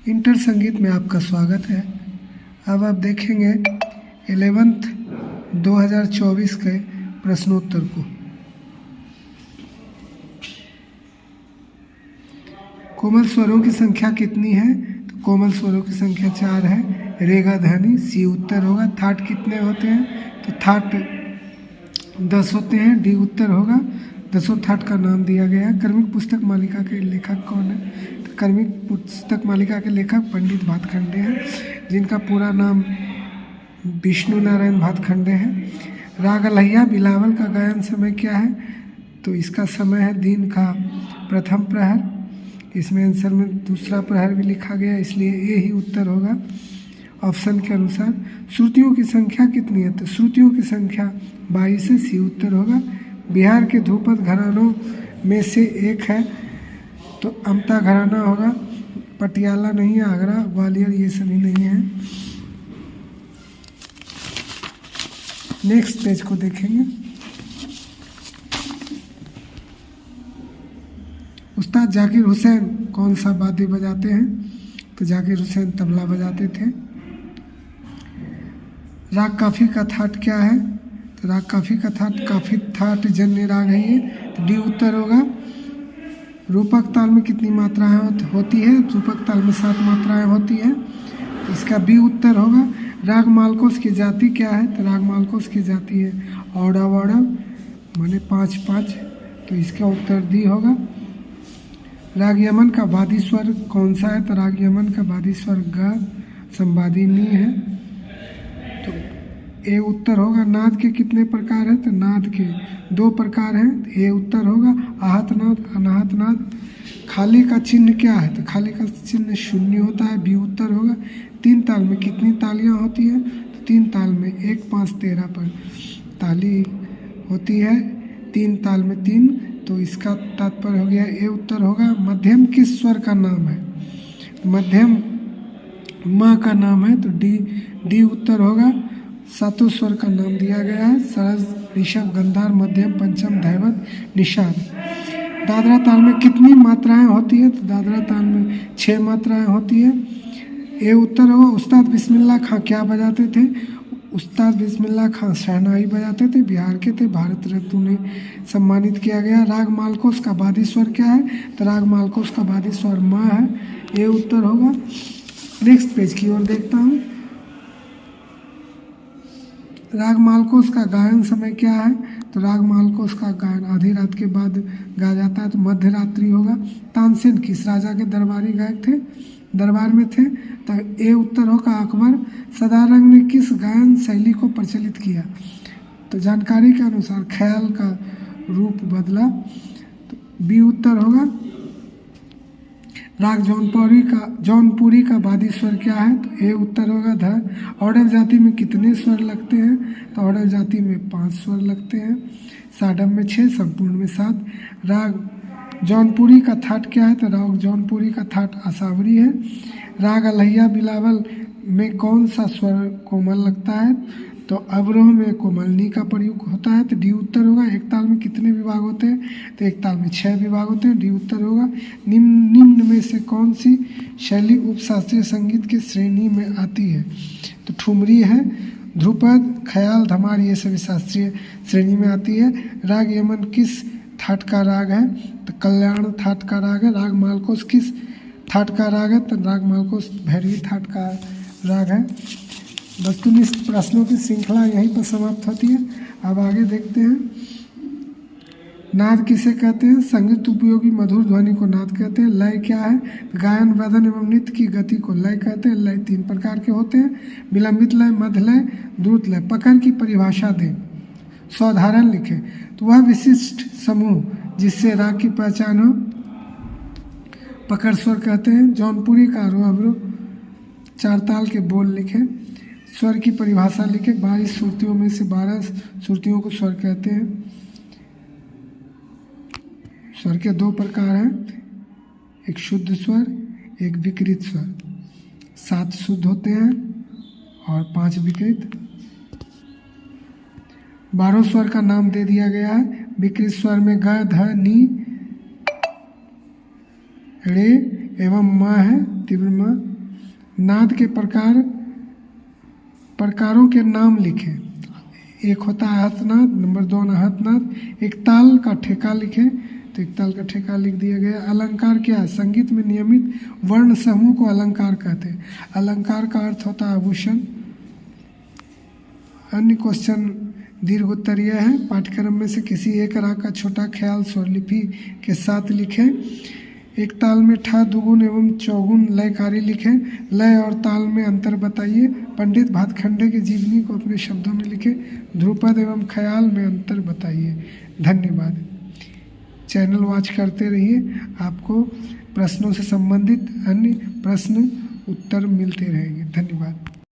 Inter संगीत में आपका स्वागत है। अब आप देखेंगे 11th 2024 के प्रश्नोत्तर को। कोमल स्वरों की संख्या कितनी है? तो कोमल स्वरों की संख्या 4 है। रेगा ध्वनि सी उत्तर होगा। थाट कितने होते हैं? तो थाट 10 होते हैं। डी उत्तर होगा। 10 थाट का नाम दिया गया है। कर्मिक पुस्तक मालिका के लेखक कौन है? तो कर्मिक पुस्तक मालिका के लेखक पंडित भातखंडे हैं, जिनका पूरा नाम विष्णु नारायण भातखंडे है। राग अलैया बिलावल का गायन समय क्या है? तो इसका समय है दिन का प्रथम प्रहर। इसमें आंसर में दूसरा प्रहर भी लिखा गया, इसलिए ये ही उत्तर होगा ऑप्शन के अनुसार। श्रुतियों की संख्या कितनी है? तो श्रुतियों की संख्या 22 है। सी उत्तर होगा। बिहार के ध्रुपद घरानों में से एक है, तो अमता घराना होगा। पटियाला नहीं है, आगरा, ग्वालियर ये सभी नहीं है। नेक्स्ट पेज को देखेंगे। उस्ताद जाकिर हुसैन कौन सा वाद्य बजाते हैं? तो जाकिर हुसैन तबला बजाते थे। राग काफी का थाट क्या है? तो राग काफी का थाट काफी थाट जन्य राग है ये, तो डी उत्तर होगा। रूपक ताल में कितनी मात्राएं होती है? रूपक ताल में 7 मात्राएं होती है, तो इसका बी उत्तर होगा। राग मालकोस की जाति क्या है? तो राग मालकोस की जाति है औड़ा माने 5-5, तो इसका उत्तर डी होगा। राग यमन का वादी स्वर कौन सा है? तो राग यमन का वादी स्वर ग संवादी नी है, तो ए उत्तर होगा। नाद के कितने प्रकार हैं? तो नाद के 2 प्रकार हैं, तो ए उत्तर होगा। आहत नाद, अनाहत नाद। खाली का चिन्ह क्या है? तो खाली का चिन्ह 0 होता है। बी उत्तर होगा। 3 ताल में कितनी तालियां होती हैं? तो 3 ताल में 1, 5, 13 पर ताली होती है। 3 ताल में 3, तो इसका तात्पर्य हो गया ए उत्तर होगा। मध्यम किस स्वर का नाम है? मध्यम माँ का नाम है, तो डी उत्तर होगा। 7 स्वर का नाम दिया गया है। सरस, ऋषभ, गंधार, मध्यम, पंचम, धैवत, निषाद। दादरा ताल में कितनी मात्राएं होती है? तो दादरा ताल में 6 मात्राएं होती है। ए उत्तर होगा। उस्ताद बिस्मिल्लाह खां क्या बजाते थे? उस्ताद बिस्मिल्लाह खां शहनाई बजाते थे, बिहार के थे, भारत रत्न ने सम्मानित किया गया। राग मालकोस का वादी स्वर क्या है? तो राग मालकोस का वादी स्वर माँ है। ए उत्तर होगा। नेक्स्ट पेज की ओर देखता हूँ। राग मालकोस का गायन समय क्या है? तो राग मालकोस का गायन आधी रात के बाद गाया जाता है, तो मध्य रात्रि होगा। तानसेन किस राजा के दरबारी गायक थे? दरबार में थे, तो ए उत्तर होगा। अकबर। सदारंग ने किस गायन शैली को प्रचलित किया? तो जानकारी के अनुसार ख्याल का रूप बदला, तो बी उत्तर होगा। राग जौनपुरी का वादी स्वर क्या है? तो ए उत्तर होगा ध। ऑर्डर जाति में कितने स्वर लगते हैं? तो ऑर्डर जाति में 5 स्वर लगते हैं। साडम में 6, संपूर्ण में 7। राग जौनपुरी का थाट क्या है? तो राग जौनपुरी का थाट आसावरी है। राग अलैया बिलावल में कौन सा स्वर कोमल लगता है? तो अवरोह में कोमलनी का प्रयोग होता है, तो डी उत्तर होगा। एक ताल में कितने विभाग होते हैं? तो एक ताल में 6 विभाग होते हैं। डी उत्तर होगा। निम्न में से कौन सी शैली उपशास्त्रीय संगीत की श्रेणी में आती है? तो ठुमरी है, ध्रुपद, ख्याल, धमार ये सभी शास्त्रीय श्रेणी में आती है। राग यमन किस थाट का राग है? तो कल्याण थाट का राग है। राग मालकोस किस थाट का राग है? तो राग मालकोस भैरवी थाट का राग है। वस्तुनिष्ठ प्रश्नों की श्रृंखला यहीं पर समाप्त होती है। अब आगे देखते हैं। नाद किसे कहते हैं? संगीत उपयोगी मधुर ध्वनि को नाद कहते हैं। लय क्या है? गायन, वादन एवं नृत्य की गति को लय कहते हैं। लय 3 प्रकार के होते हैं, विलंबित लय, मध्य लय, द्रुत लय। पकड़ की परिभाषा दें, साधारण लिखें। तो वह विशिष्ट समूह जिससे राग की पहचान हो, पकड़ स्वर कहते हैं। जौनपुरी का आरोह अवरोह, 4 ताल के बोल लिखें। स्वर की परिभाषा लिखे। 22 श्रुतियों में से 12 श्रुतियों को स्वर कहते हैं। स्वर के 2 प्रकार हैं, एक शुद्ध स्वर, एक विकृत स्वर। 7 शुद्ध होते हैं और 5 विकृत। 12 स्वर का नाम दे दिया गया है। विकृत स्वर में ग, ध, नी, रे एवं म है, तीव्र म। नाद के प्रकारों के नाम लिखें। एक होता है आहतनाद, नंबर 2 अनाहतनाद। एक ताल का ठेका लिखें, तो एक ताल का ठेका लिख दिया गया। अलंकार क्या है? संगीत में नियमित वर्ण समूह को अलंकार कहते हैं। अलंकार का अर्थ होता है आभूषण। अन्य क्वेश्चन दीर्घ उत्तरीय है। पाठ्यक्रम में से किसी एक राग का छोटा ख्याल स्वरलिपि के साथ लिखें। एक ताल में ठा, दुगुन एवं चौगुन लयकारी लिखें। लय और ताल में अंतर बताइए। पंडित भातखंडे की जीवनी को अपने शब्दों में लिखें। ध्रुपद एवं ख्याल में अंतर बताइए। धन्यवाद। चैनल वॉच करते रहिए, आपको प्रश्नों से संबंधित अन्य प्रश्न उत्तर मिलते रहेंगे। धन्यवाद।